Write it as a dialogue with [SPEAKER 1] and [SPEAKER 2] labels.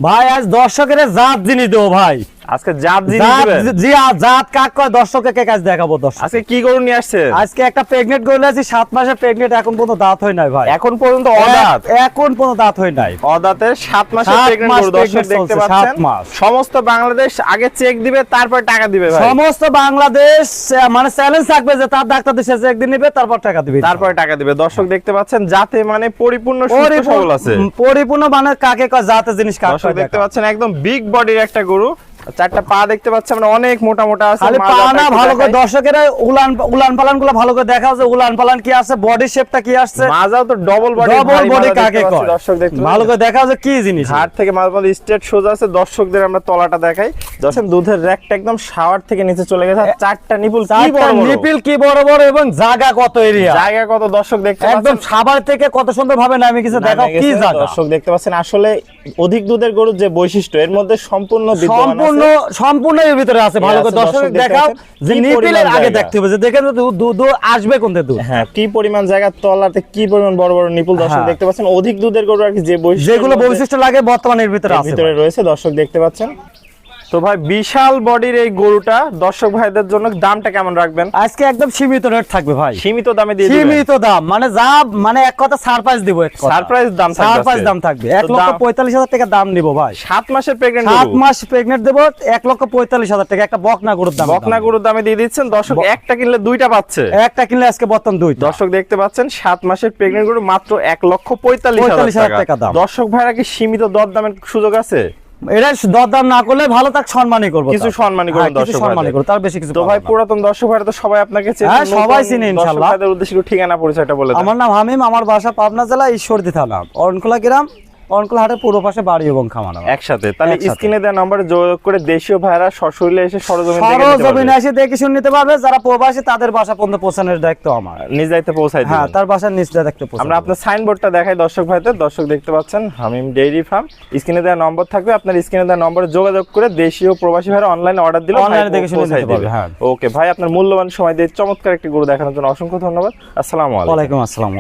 [SPEAKER 1] ভাই আজ দর্শকের জাত জিনিস দেবো ভাই।
[SPEAKER 2] আজকে জাত জিনিস দিবেন?
[SPEAKER 1] জি জাত কাক কয় দর্শককে কাজ দেখাবো। দর্শক
[SPEAKER 2] আজকে কি গরু নিয়ে আসছে?
[SPEAKER 1] আজকে একটা প্রেগনেন্ট গরু আছে, 7 মাসের প্রেগনেন্ট, এখন পর্যন্ত দাঁত হয় নাই ভাই।
[SPEAKER 2] এখন পর্যন্ত অদাঁত?
[SPEAKER 1] এখন পর্যন্ত দাঁত হয় নাই।
[SPEAKER 2] অদাঁতের 7 মাসের
[SPEAKER 1] 7
[SPEAKER 2] প্রেগন্যান্ট
[SPEAKER 1] মাস
[SPEAKER 2] গরু দর্শক
[SPEAKER 1] pregnant
[SPEAKER 2] দেখতে
[SPEAKER 1] চলছে,
[SPEAKER 2] পাচ্ছেন।
[SPEAKER 1] 7 মাস।
[SPEAKER 2] সমস্ত বাংলাদেশ আগে চেক দিবে, তারপর টাকা দিবে ভাই।
[SPEAKER 1] সমস্ত বাংলাদেশ মানে চ্যালেঞ্জ থাকবে যে তার ডাক্তার দেশে একদিন নেবে, তারপর টাকা দিবে,
[SPEAKER 2] তারপর টাকা দিবে। দর্শক দেখতে পাচ্ছেন যাতে মানে পরিপূর্ণ সুস্থ সবল আছে।
[SPEAKER 1] পরিপূর্ণ মানে কাকে কয় জাতের জিনিস কাকে
[SPEAKER 2] দর্শক
[SPEAKER 1] কয়
[SPEAKER 2] দেখতে পাচ্ছেন একদম বিগ বডির একটা গরু। চারটা পা দেখতে পাচ্ছেন আমরা, অনেক মোটা মোটা আছে।
[SPEAKER 1] খালি পা না, ভালো করে দর্শকেরা উলান পালান গুলো ভালো করে দেখাও যে উলান পালান কি আছে, বডি শেপটা কি আসছে।
[SPEAKER 2] মাজাও তো ডবল বডি।
[SPEAKER 1] ডবল বডি কাকে কয়
[SPEAKER 2] দর্শক দেখতে
[SPEAKER 1] ভালো করে দেখাও যে কি জিনিস।
[SPEAKER 2] হাড় থেকে মাঝে মাঝে স্ট্রেট সোজা আছে। দর্শকদের আমরা তলাটা দেখাই। দর্শক দুধের র‍্যাকটা একদম শাওয়ার থেকে নিচে চলে গেছে। চারটা নিপুল কি বড় বড়,
[SPEAKER 1] নিপিল কি বড় বড়, এবং জায়গা কত এরিয়া,
[SPEAKER 2] জায়গা কত দর্শক দেখতে পাচ্ছেন।
[SPEAKER 1] একদম খাবার থেকে কত সুন্দর ভাবে নামে কিছু দেখাও কি জায়গা।
[SPEAKER 2] দর্শক দেখতে পাচ্ছেন আসলে অধিক দুধের গরুর যে বৈশিষ্ট্য এর মধ্যে সম্পূর্ণ বিদ্যমান আছে।
[SPEAKER 1] সম্পূর্ণ এর ভিতরে আছে। ভালো করে দর্শক দেখাও যে নিপিলের আগে দেখতে হবে যে দেখেন দুধ আসবে কোন থেকে দুধ।
[SPEAKER 2] হ্যাঁ, কি পরিমাণ জায়গা, তলাতে কি পরিমাণ বড় বড় নিপুল দর্শক দেখতে পাচ্ছেন। অধিক দুধের গরু আর কি যে বৈশিষ্ট্য,
[SPEAKER 1] যেগুলো বৈশিষ্ট্য লাগে বর্তমানে এর ভিতরে আছে,
[SPEAKER 2] ভিতরে রয়েছে দর্শক দেখতে পাচ্ছেন। তো ভাই বিশাল বডির এই গরুটা দর্শক ভাইদের জন্য দামটা কেমন রাখবেন?
[SPEAKER 1] আজকে একদম সীমিত রেট থাকবে ভাই,
[SPEAKER 2] সীমিত দামে দিয়ে দিবেন।
[SPEAKER 1] সীমিত দাম মানে যা মানে এক কথা সারপ্রাইজ দিব। এক কথা
[SPEAKER 2] সারপ্রাইজ দাম থাকবে,
[SPEAKER 1] সারপ্রাইজ দাম থাকবে। 1,45,000 টাকা দাম নিব ভাই।
[SPEAKER 2] 7 মাসের প্রেগন্যান্ট
[SPEAKER 1] 7
[SPEAKER 2] গরু,
[SPEAKER 1] মাস প্রেগন্যান্ট দেব 1,45,000 টাকা। একটা বকনা গরুর দাম,
[SPEAKER 2] বকনা গরুর দামে দিয়ে দিচ্ছেন দর্শক। একটা কিনলে দুইটা পাচ্ছে,
[SPEAKER 1] একটা কিনলে আজকে বর্তমান দুইটা।
[SPEAKER 2] দর্শক দেখতে পাচ্ছেন 7 মাসের প্রেগন্যান্ট গরু মাত্র 1,45,000 টাকা দাম। দর্শক ভাইরা কি সীমিত দর দামের সুযোগ আছে?
[SPEAKER 1] এটা দরদাম না করলে ভালো, তাক সম্মানই করব,
[SPEAKER 2] কিছু সম্মানই করুন দর্শক
[SPEAKER 1] সম্মানই করব, তার বেশি কিছু।
[SPEAKER 2] তো ভাই পুরাতন দর্শক ভাইরা তো সবাই আপনাকে চেনে,
[SPEAKER 1] হ্যাঁ সবাই চিনে ইনশাআল্লাহ।
[SPEAKER 2] দর্শকদের উদ্দেশ্যে একটু ঠিকানা পরিচয়টা বলে দেন।
[SPEAKER 1] আমার নাম হামিম, আমার বাসা পাবনা জেলা ঈশ্বরদী থানা, অরণখোলা গ্রাম, অরণখোলা হাটের পূর্ব পাশে বাড়ি এবং খামার
[SPEAKER 2] একসাথে। তাহলে স্ক্রিনে দেওয়া নম্বরে যোগাযোগ করে দেশীয় ভাইরা সশরীরে এসে
[SPEAKER 1] সরজমিনে এসে দেখে শুনে নিতে পারবে। যারা প্রবাসী তাদের বাসা পর্যন্ত পৌঁছানোর দায়িত্ব আমার,
[SPEAKER 2] নিজ দায়িত্বে পৌঁছাই দিবেন।
[SPEAKER 1] হ্যাঁ, তার বাসার নিজ দায়িত্বে পৌঁছাবো।
[SPEAKER 2] আমরা আপনার সাইনবোর্ডটা দেখাই দর্শক ভাইদের। দর্শক দেখতে পাচ্ছেন হামিম ডেইরি ফার্ম। স্ক্রিনে দেওয়া নম্বর থাকবে, আপনার স্ক্রিনে দেওয়া নম্বরে যোগাযোগ করে দেশীয় প্রবাসী ভাইরা অনলাইনে অর্ডার দিলে
[SPEAKER 1] অনলাইনে দেখে শুনে নিতে পারবে। হ্যাঁ,
[SPEAKER 2] ওকে ভাই, আপনার মূল্যবান সময় দিয়ে চমৎকার একটি গরু দেখানোর জন্য অসংখ্য ধন্যবাদ। আসসালামু আলাইকুম।
[SPEAKER 1] ওয়ালাইকুম আসসালাম।